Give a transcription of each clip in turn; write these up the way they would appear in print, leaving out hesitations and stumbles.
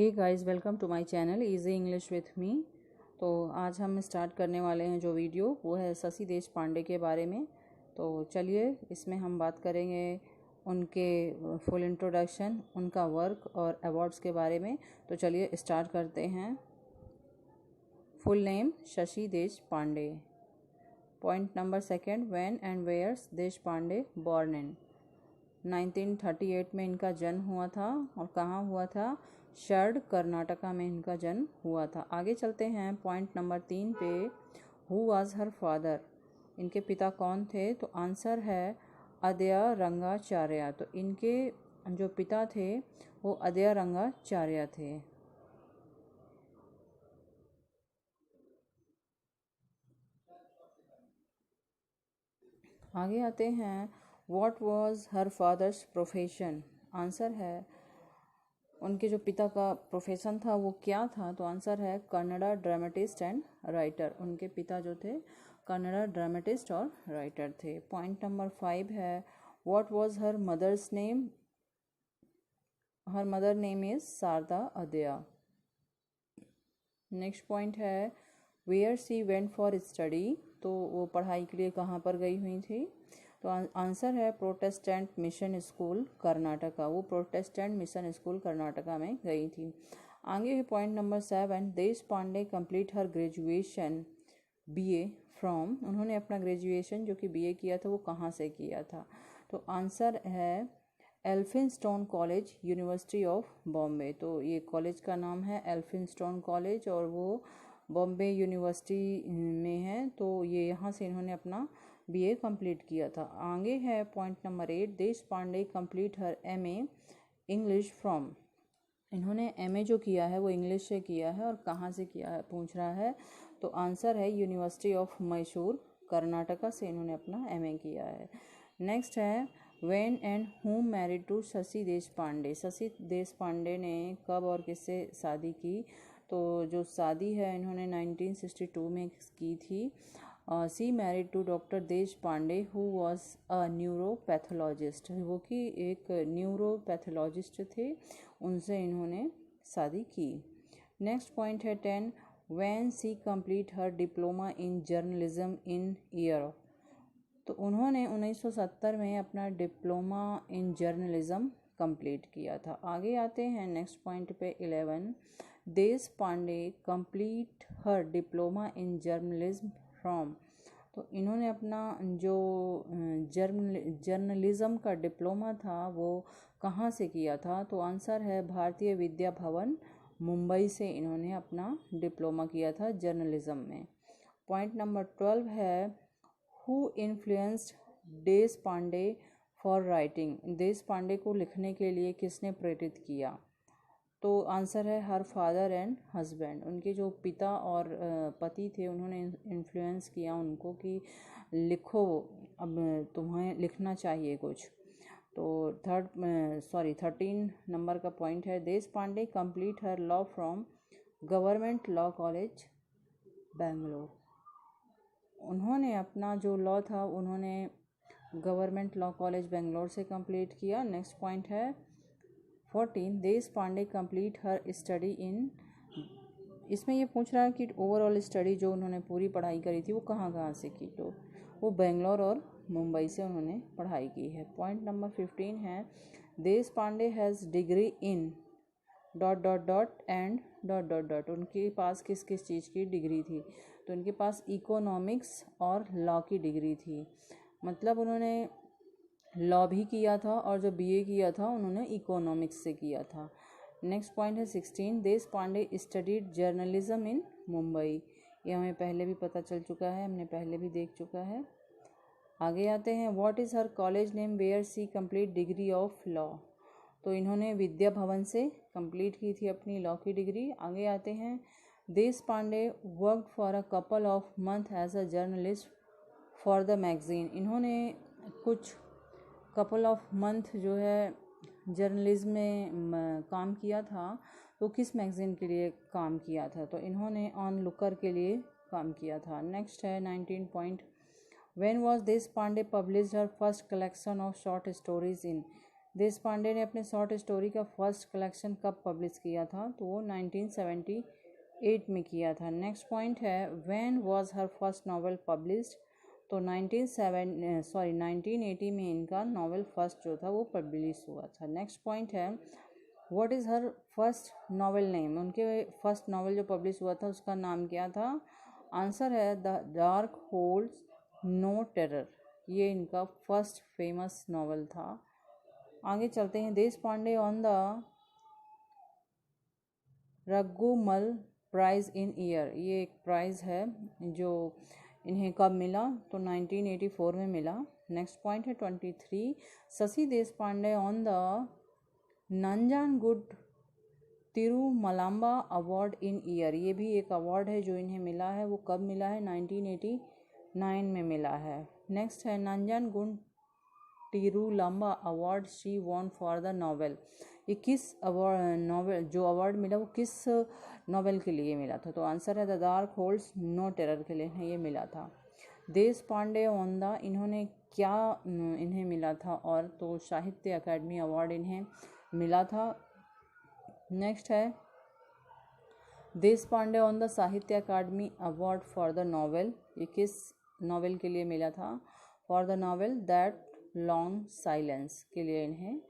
Hey guys, welcome to my channel easy English with me. तो आज हम start करने वाले हैं जो वीडियो वो है शशि देशपांडे के बारे में। तो चलिए इसमें हम बात करेंगे उनके फुल इंट्रोडक्शन, उनका वर्क और अवार्ड्स के बारे में। तो चलिए स्टार्ट करते हैं। Full name Shashi Deshpande. Point number second, when and where's Deshpande born in. 1938 में इनका जन्म हुआ था और कहाँ हुआ था? शर्ड, कर्नाटका में इनका जन्म हुआ था। आगे चलते हैं पॉइंट नंबर 3 पे। Who was her father? इनके पिता कौन थे? तो आंसर है अदया रंगाचार्य। तो इनके जो पिता थे वो अदया रंगाचार्य थे। आगे आते हैं, what was her father's profession? Answer है उनके जो पिता का प्रोफेशन था वो क्या था? तो आंसर है कन्नड़ा ड्रामेटिस्ट एंड राइटर। उनके पिता जो थे कन्नड़ा ड्रामेटिस्ट और राइटर थे। पॉइंट नंबर 5 है, what was her mother's name? Her mother name is Sharada Adya. Next point है, where she went for study? तो वो पढ़ाई के लिए कहाँ पर गई हुई थी? तो आंसर है प्रोटेस्टेंट मिशन स्कूल कर्नाटका। वो प्रोटेस्टेंट मिशन स्कूल कर्नाटका में गई थी। आगे है point number 7, Deshpande complete her graduation BA from. उन्होंने अपना ग्रेजुएशन जो कि बीए किया था वो कहाँ से किया था? तो आंसर है Elphinstone college, university of Bombay. तो ये कॉलेज का नाम है एल्फिंस्टोन कॉलेज और वो बॉम्बे यूनिवर्सिटी में है। तो ये यहाँ से इन्होंने अपना बीए कंप्लीट किया था। आगे है point number 8, Deshpande complete her MA English from. इन्होंने एमए जो किया है वो इंग्लिश से किया है और कहाँ से किया है पूछ रहा है। तो आंसर है यूनिवर्सिटी ऑफ मैसूर कर्नाटका से इन्होंने अपना एमए किया है। नेक्स्ट है, when and whom married to Shashi Deshpande? Shashi Deshpande ने कब और किससे शादी की? तो जो शादी है इन्होंने 1962 में की थी। She married to doctor Deshpande who was a neuropathologist. वो कि एक न्यूरोपैथोलॉजिस्ट थे, उनसे इन्होंने शादी की। नेक्स्ट पॉइंट है 10, when she complete her diploma in journalism in year? तो उन्होंने 1970 में अपना डिप्लोमा इन जर्नलिज्म कंप्लीट किया था। आगे आते हैं नेक्स्ट पॉइंट पे 11, Deshpande complete her diploma in journalism from. तो इन्होंने अपना जो जर्नलिज्म का डिप्लोमा था वो कहाँ से किया था? तो आंसर है भारतीय विद्या भवन मुंबई से इन्होंने अपना डिप्लोमा किया था जर्नलिज्म में। पॉइंट नंबर 12 है, who influenced Deshpande for writing? Deshpande को लिखने के लिए किसने प्रेरित किया? तो आंसर है हर फादर एंड हस्बैंड। उनके जो पिता और पति थे उन्होंने इन्फ्लुएंस किया उनको कि लिखो, अब तुम्हें लिखना चाहिए कुछ। तो 13 नंबर का पॉइंट है, Deshpande complete her law from government law college Bangalore. उन्होंने अपना जो लॉ था उन्होंने गवर्नमेंट लॉ कॉलेज बेंगलोर से कंप्लीट किया। नेक्स्ट पॉइंट है 14, Deshpande complete her study in. इसमें ये पूछ रहा है कि ओवरऑल स्टडी जो उन्होंने पूरी पढ़ाई करी थी वो कहाँ कहाँ से की? तो वो बेंगलोर और मुंबई से उन्होंने पढ़ाई की है। पॉइंट नंबर 15 है, Deshpande has degree in dot dot dot and dot dot dot. उनके पास किस किस चीज़ की डिग्री थी? तो उनके पास इकोनॉमिक्स और लॉ की डिग्री थी। मतलब उन्होंने लॉ भी किया था और जो बीए किया था उन्होंने इकोनॉमिक्स से किया था। नेक्स्ट पॉइंट है 16, Deshpande studied journalism in Mumbai. ये हमें पहले भी पता चल चुका है, हमने पहले भी देख चुका है। आगे आते हैं, what is her college name where she complete degree of law? तो इन्होंने विद्या भवन से कंप्लीट की थी अपनी लॉ की डिग्री। आगे आते हैं, Deshpande worked for a couple of month as a journalist for the magazine. इन्होंने कुछ कपल ऑफ मंथ जो है जर्नलिज्म में काम किया था। तो किस मैगज़ीन के लिए काम किया था? तो इन्होंने ऑन लुकर के लिए काम किया था। नेक्स्ट है 19 point, when was Deshpande published her first collection of short stories in? देश पांडे ने अपने शॉर्ट स्टोरी का फर्स्ट कलेक्शन कब पब्लिश किया था, तो वो 1978 में किया था। नेक्स्ट पॉइंट है when was her first novel published, तो 1980 में इनका नॉवेल फर्स्ट जो था वो पब्लिश हुआ था। नेक्स्ट पॉइंट है what is her first novel name, उनके फर्स्ट नॉवेल जो पब्लिश हुआ था उसका नाम क्या था। आंसर है the dark holds no terror, ये इनका फर्स्ट फेमस नॉवेल था। आगे चलते हैं, Deshpande on the Rangammal prize in year, ये एक प्राइज़ है जो इन्हें कब मिला, तो 1984 में मिला। नेक्स्ट पॉइंट है 23 Shashi Deshpande on the Nanjangud Thirumalamba award in year, ये भी एक अवार्ड है जो इन्हें मिला है, वो कब मिला है 1989 में मिला है। नेक्स्ट है Nanjangud Thirumalamba award she won for the novel, ये किस अवार्ड नॉवेल जो अवार्ड मिला वो किस नॉवेल के लिए मिला था, तो आंसर है the dark holds no terror के लिए ये मिला था। देश पांडे ऑन द इन्होंने क्या इन्हें मिला था, और तो साहित्य अकादमी अवार्ड इन्हें मिला था। नेक्स्ट है देश पांडे ऑन द साहित्य अकादमी अवार्ड फॉर द नॉवेल, ये किस नॉवेल के लिए मिला था, for the novel that long silence के लिए इन्हें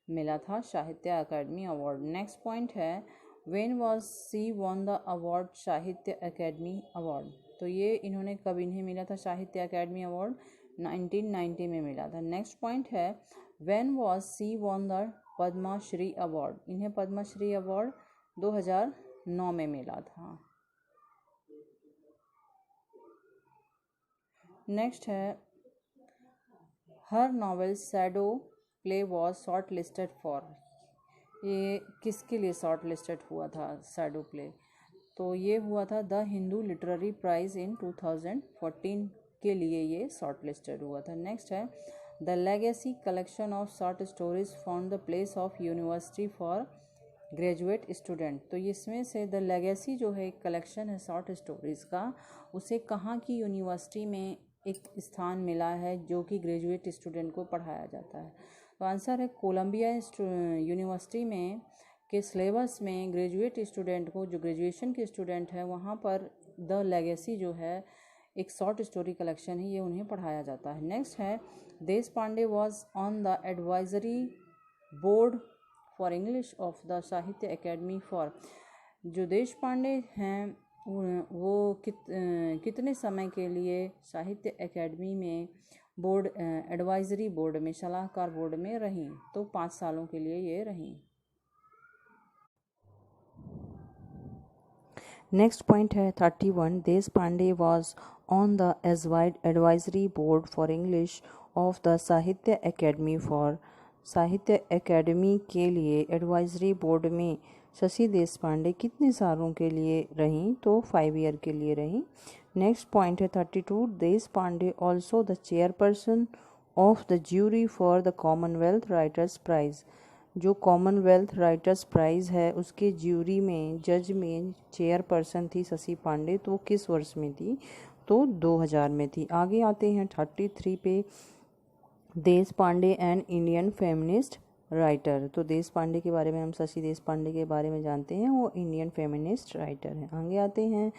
मिला था साहित्य अकादमी अवार्ड। नेक्स्ट पॉइंट है when was she won the award साहित्य अकादमी अवार्ड, तो ये इन्होंने कब इन्हें मिला था साहित्य अकादमी अवार्ड 1990 में मिला था। नेक्स्ट पॉइंट है when was she won the Padmashri award, इन्हें पद्मश्री अवार्ड 2009 में मिला था। नेक्स्ट है her novel shadow play was short listed for, ये किसके लिए शॉर्ट लिस्टेड हुआ था शैडो प्ले, तो ये हुआ था द हिंदू लिटरेरी प्राइज़ इन 2014 के लिए ये शॉर्ट लिस्टेड हुआ था। नेक्स्ट है the legacy collection of short stories found the place of university for graduate student, तो इसमें से द लेगेसी जो है एक कलेक्शन है शॉर्ट स्टोरीज़ का, उसे कहाँ की यूनिवर्सिटी में एक स्थान मिला है जो कि ग्रेजुएट स्टूडेंट को पढ़ाया जाता है, तो आंसर है कोलंबिया यूनिवर्सिटी में के सिलेबस में ग्रेजुएट स्टूडेंट को, जो ग्रेजुएशन के स्टूडेंट है वहाँ पर द लेगेसी जो है एक शॉर्ट स्टोरी कलेक्शन है, ये उन्हें पढ़ाया जाता है। नेक्स्ट है Deshpande was on the advisory board for English of the Sahitya Akademi for, जो देश पांडे हैं वो कितने समय के लिए साहित्य अकेडमी में बोर्ड एडवाइजरी बोर्ड में सलाहकार बोर्ड में रहीं, तो 5 सालों के लिए ये रहीं। नेक्स्ट पॉइंट है 31 Deshpande was on the advisory board for English of the Sahitya Akademi for, Sahitya Akademi के लिए एडवाइजरी बोर्ड में शशि देश पांडे कितने सालों के लिए रहीं, तो 5 ईयर के लिए रहीं। नेक्स्ट पॉइंट है 32 Deshpande also the chairperson of the jury for the Commonwealth writers prize, जो कॉमनवेल्थ राइटर्स प्राइज़ है उसके ज्यूरी में जज में चेयरपर्सन थी शशि पांडे, तो किस वर्ष में थी, तो 2000 में थी। आगे आते हैं 33 पे Deshpande and Indian feminist writer, तो देश पांडे के बारे में हम शशि देश पांडे के बारे में जानते हैं, वो इंडियन फेमिनिस्ट राइटर हैं। आगे आते हैं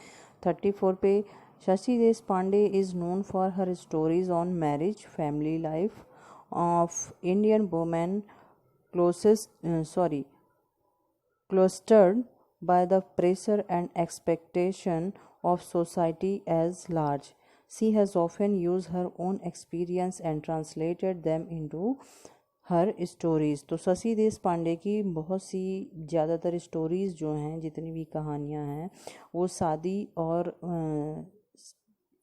34 पे Shashi Deshpande is known for her stories on marriage family life of Indian women clustered by the pressure and expectation of society as large. She has often used her own experience and translated them into her stories. तो शशि देश पांडे की बहुत सी ज़्यादातर stories जो हैं, जितनी भी कहानियाँ हैं, वो शादी और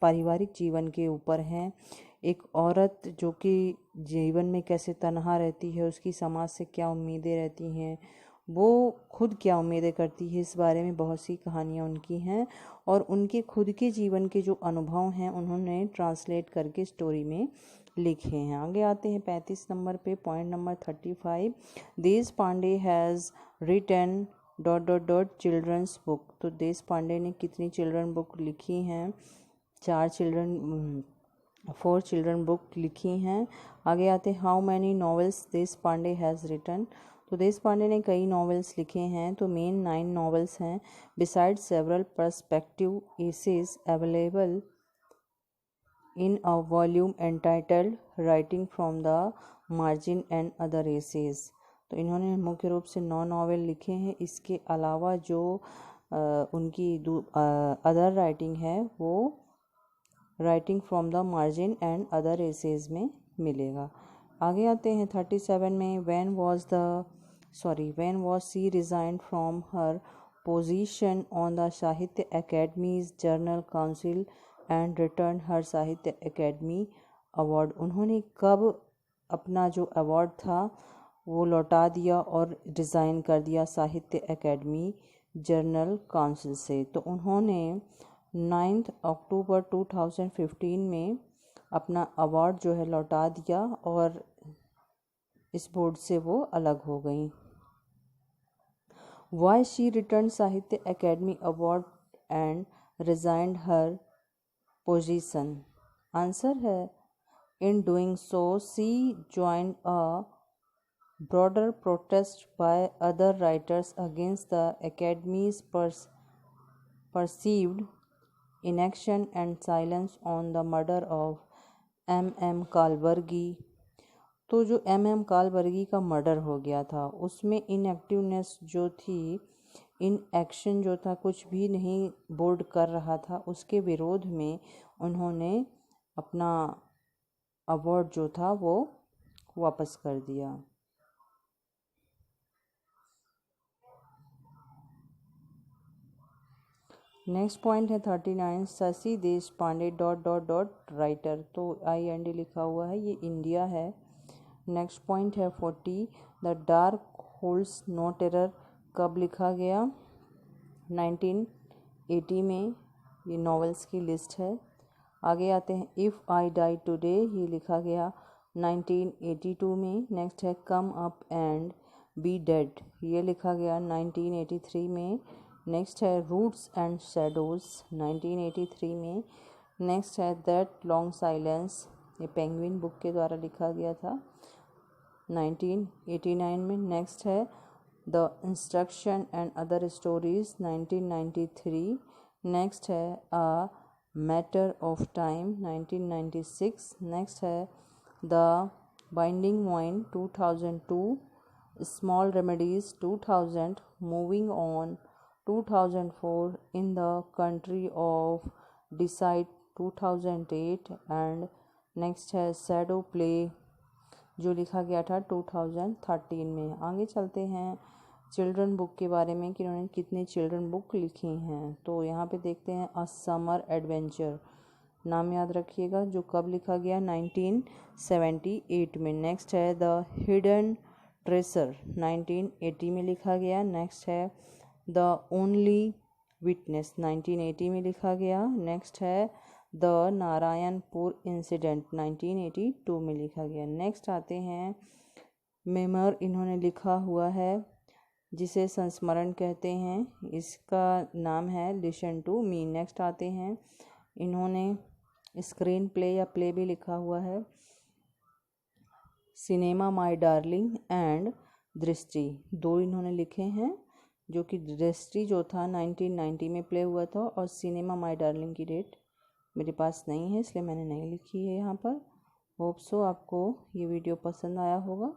पारिवारिक जीवन के ऊपर हैं। एक औरत जो कि जीवन में कैसे तन्हा रहती है, उसकी समाज से क्या उम्मीदें रहती हैं, वो खुद क्या उम्मीदें करती है, इस बारे में बहुत सी कहानियाँ उनकी हैं, और उनके खुद के जीवन के जो अनुभव हैं उन्होंने ट्रांसलेट करके स्टोरी में लिखे हैं। आगे आते हैं 35 नंबर पे, point number 35 Deshpande has written ... children's book, तो देश पांडे ने कितनी चिल्ड्रन बुक लिखी हैं, 4 चिल्ड्रन 4 चिल्ड्रन बुक लिखी हैं। आगे आते हैं हाउ मैनी नॉवेल्स देश पांडे हैज़ रिटन। तो देश पांडे ने कई नॉवेल्स लिखे हैं, तो मेन 9 नॉवेल्स हैं। Beside several perspective essays available in a volume entitled Writing from the Margin and Other Essays। तो इन्होंने मुख्य रूप से 9 नावल लिखे हैं। इसके अलावा जो उनकी अदर राइटिंग है वो writing from the margin and other essays में मिलेगा। आगे आते हैं 37 में when was she resigned from her position on the Sahitya academy's journal council and return her Sahitya academy award. उन्होंने कब अपना जो अवार्ड था वो लौटा दिया और रिज़ाइन कर दिया साहित्य अकेडमी जर्नल काउंसिल से। तो उन्होंने 9 अक्टूबर 2015 में अपना अवार्ड जो है लौटा दिया और इस बोर्ड से वो अलग हो गई। Why she return Sahitya academy award and resigned her position. Answer है in doing so she joined a broader protest by other writers against the academy's perceived inaction and silence on the murder of M.M. कालवर्गी। तो जो M.M. कालवर्गी का murder हो गया था उसमें इनएक्टिवनेस जो थी, इन एक्शन जो था, कुछ भी नहीं बोर्ड कर रहा था, उसके विरोध में उन्होंने अपना अवार्ड जो था वो वापस कर दिया। नेक्स्ट पॉइंट है 39 शशि देशपांडे राइटर। तो IND लिखा हुआ है, ये इंडिया है। नेक्स्ट पॉइंट है 40 the dark holds no terror कब लिखा गया? 1980 में। ये नॉवेल्स की लिस्ट है। आगे आते हैं इफ़ आई डाई टुडे, ये लिखा गया 1982 में। नेक्स्ट है come up and B dead, ये लिखा गया 1983 में। नेक्स्ट है रूट्स एंड शैडोज 1983 में। नेक्स्ट है दैट लॉन्ग साइलेंस, ये पेंगुइन बुक के द्वारा लिखा गया था 1989 में। नेक्स्ट है the instruction and other stories 1993। Next है a matter of time 1996। Next है the binding vine 2002। Small remedies 2000। On ऑन 2004। In the country of deceit 2008। And next है शैडो प्ले जो लिखा गया था 2013 में। आगे चलते हैं चिल्ड्रन बुक के बारे में कि उन्होंने कितने चिल्ड्रन बुक लिखी हैं। तो यहाँ पे देखते हैं अ समर एडवेंचर, नाम याद रखिएगा, जो कब लिखा गया 1978 में। नेक्स्ट है द हिडन ट्रेसर 1980 में लिखा गया। नेक्स्ट है द ओनली विटनेस 1980 में लिखा गया। नेक्स्ट है द नारायणपुर इंसिडेंट 1982 में लिखा गया। नेक्स्ट आते हैं मेमर, इन्होंने लिखा हुआ है जिसे संस्मरण कहते हैं, इसका नाम है लिसन टू मी। नेक्स्ट आते हैं इन्होंने स्क्रीन प्ले या प्ले भी लिखा हुआ है सिनेमा माय डार्लिंग एंड दृष्टि, दो इन्होंने लिखे हैं, जो कि दृष्टि जो था 1990 में प्ले हुआ था और सिनेमा माय डार्लिंग की डेट मेरे पास नहीं है इसलिए मैंने नहीं लिखी है यहाँ पर। होप सो आपको ये वीडियो पसंद आया होगा।